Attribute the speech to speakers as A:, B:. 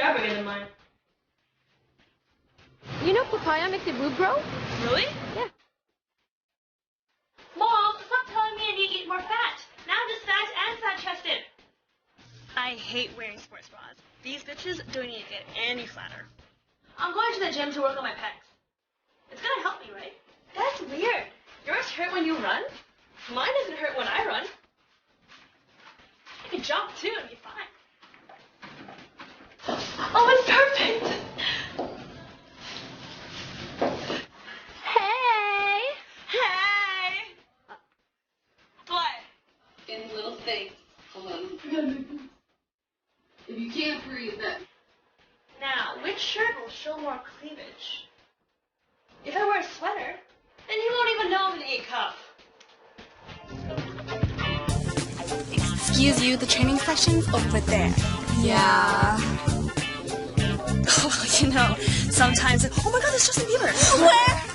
A: are bigger than mine.
B: You know papaya makes your boob grow?
A: Really?
B: Yeah.
A: Mom, stop telling me I need to eat more fat. Now I'm just fat and fat-chested. I hate wearing sports bras. These bitches don't need to get any flatter. I'm going to the gym to work on my pecs. It's gonna help me, right? That's weird. Yours hurt when you run? Mine doesn't hurt when I run. You can jump too and be fine. Oh, it's perfect!
B: Hey!
A: Hey! What?
C: In little things. Hold on. If you can't breathe, then.
A: Now, which shirt will show more cleavage? If I wear a sweater, then he won't even know I'm an A cup.
D: Excuse you, the training section's over there.
E: Yeah.
D: Oh, you know, sometimes, oh my god, it's Justin Bieber. Where?